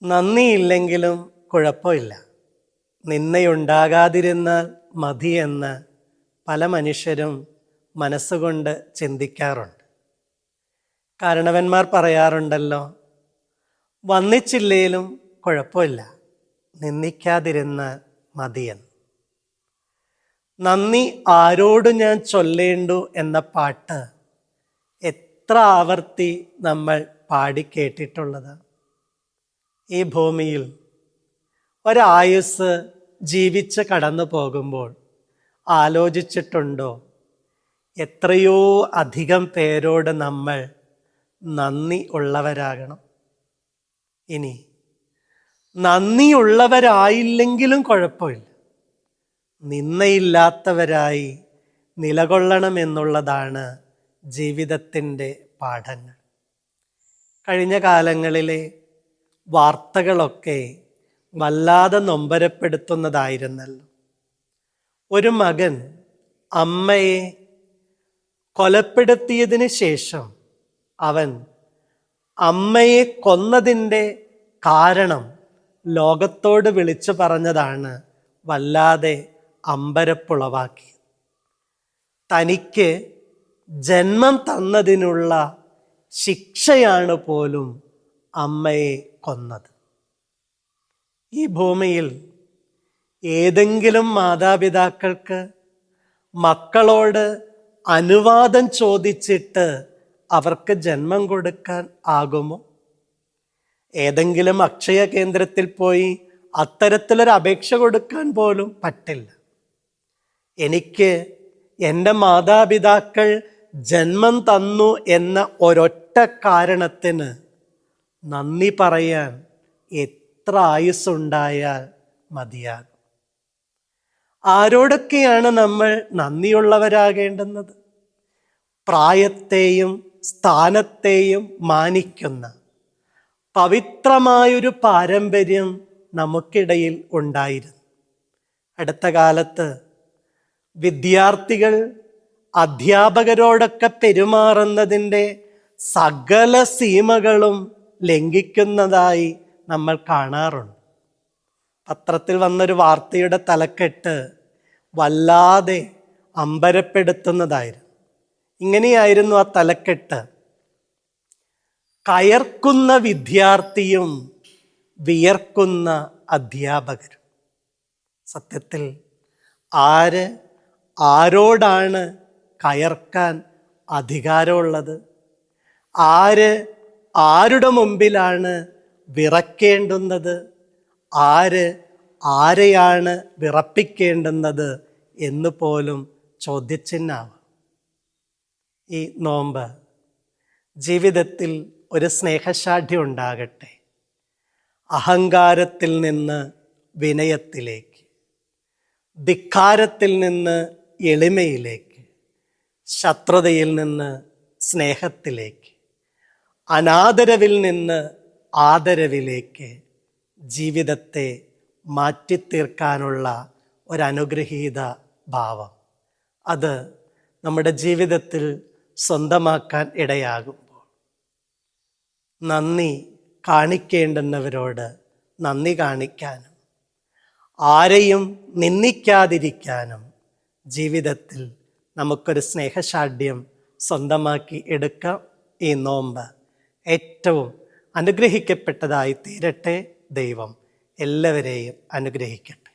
നന്ദിയില്ലെങ്കിലും കുഴപ്പമില്ല, നിന്നയുണ്ടാകാതിരുന്നാൽ മതിയെന്ന് പല മനുഷ്യരും മനസ്സുകൊണ്ട് ചിന്തിക്കാറുണ്ട്. കാരണവന്മാർ പറയാറുണ്ടല്ലോ, വന്നിച്ചില്ലേലും കുഴപ്പമില്ല, നിന്ദിക്കാതിരുന്നാൽ മതിയെന്ന്. നന്ദി ആരോട് ഞാൻ ചൊല്ലേണ്ടു എന്ന പാട്ട് എത്ര ആവർത്തി നമ്മൾ പാടിക്കേട്ടിട്ടുള്ളത്. ഈ ഭൂമിയിൽ ഒരായുസ് ജീവിച്ച് കടന്നു പോകുമ്പോൾ ആലോചിച്ചിട്ടുണ്ടോ എത്രയോ അധികം പേരോട് നമ്മൾ നന്ദി ഉള്ളവരാകണം. ഇനി നന്ദിയുള്ളവരായില്ലെങ്കിലും കുഴപ്പമില്ല, നിന്നയില്ലാത്തവരായി നിലകൊള്ളണമെന്നുള്ളതാണ് ജീവിതത്തിൻ്റെ പാഠങ്ങൾ. കഴിഞ്ഞ കാലങ്ങളിലെ വാർത്തകളൊക്കെ വല്ലാതെ നൊമ്പരപ്പെടുത്തുന്നതായിരുന്നല്ലോ. ഒരു മകൻ അമ്മയെ കൊലപ്പെടുത്തിയതിന് ശേഷം അവൻ അമ്മയെ കൊന്നതിൻ്റെ കാരണം ലോകത്തോട് വിളിച്ചു പറഞ്ഞതാണ് വല്ലാതെ അമ്പരപ്പുളവാക്കി. തനിക്ക് ജന്മം തന്നതിനുള്ള ശിക്ഷയാണ് പോലും അമ്മയെ കൊന്നത്. ഈ ഭൂമിയിൽ ഏതെങ്കിലും മാതാപിതാക്കൾക്ക് മക്കളോട് അനുവാദം ചോദിച്ചിട്ട് അവർക്ക് ജന്മം കൊടുക്കാൻ ആകുമോ? ഏതെങ്കിലും അക്ഷയ കേന്ദ്രത്തിൽ പോയി അത്തരത്തിലൊരു അപേക്ഷ കൊടുക്കാൻ പോലും പറ്റില്ല. എനിക്ക് എൻ്റെ മാതാപിതാക്കൾ ജന്മം തന്നു എന്ന ഒരൊറ്റ കാരണത്തിന് നന്ദി പറയാൻ എത്ര ആയുസ്സുണ്ടായാൽ മതിയാകും. ആരോടൊക്കെയാണ് നമ്മൾ നന്ദിയുള്ളവരാകേണ്ടുന്നത്? പ്രായത്തെയും സ്ഥാനത്തെയും മാനിക്കുന്ന പവിത്രമായൊരു പാരമ്പര്യം നമുക്കിടയിൽ ഉണ്ടായിരുന്നു. അടുത്ത കാലത്ത് വിദ്യാർത്ഥികൾ അധ്യാപകരോടൊക്കെ പെരുമാറുന്നതിൻ്റെ സകല സീമകളും ലംഘിക്കുന്നതായി നമ്മൾ കാണാറുണ്ട്. പത്രത്തിൽ വന്നൊരു വാർത്തയുടെ തലക്കെട്ട് വല്ലാതെ അമ്പരപ്പെടുത്തുന്നതായിരുന്നു. ഇങ്ങനെയായിരുന്നു ആ തലക്കെട്ട്: കയർക്കുന്ന വിദ്യാർത്ഥിയും വിയർക്കുന്ന അധ്യാപകരും. സത്യത്തിൽ ആരോടാണ് കയർക്കാൻ അധികാരമുള്ളത്? ആരുടെ മുമ്പിലാണ് വിറക്കേണ്ടുന്നത്? ആരെയാണ് വിറപ്പിക്കേണ്ടുന്നത് എന്ന് പോലും ചോദ്യചിഹ്നമാവാം. ഈ നോമ്പ് ജീവിതത്തിൽ ഒരു സ്നേഹശാഠ്യം ഉണ്ടാകട്ടെ. അഹങ്കാരത്തിൽ നിന്ന് വിനയത്തിലേക്ക്, ധിക്കാരത്തിൽ നിന്ന് എളിമയിലേക്ക്, ശത്രുതയിൽ നിന്ന് സ്നേഹത്തിലേക്ക്, അനാദരവിൽ നിന്ന് ആദരവിലേക്ക് ജീവിതത്തെ മാറ്റിത്തീർക്കാനുള്ള ഒരനുഗ്രഹീത ഭാവം, അത് നമ്മുടെ ജീവിതത്തിൽ സ്വന്തമാക്കാൻ ഇടയാകുമ്പോൾ നന്ദി കാണിക്കേണ്ടുന്നവരോട് നന്ദി കാണിക്കാനും ആരെയും നിന്ദിക്കാതിരിക്കാനും ജീവിതത്തിൽ നമുക്കൊരു സ്നേഹശാഠ്യം സ്വന്തമാക്കി എടുക്കാം. ഈ നോമ്പ് ഏറ്റവും അനുഗ്രഹിക്കപ്പെട്ടതായി തീരട്ടെ. ദൈവം എല്ലാവരെയും അനുഗ്രഹിക്കട്ടെ.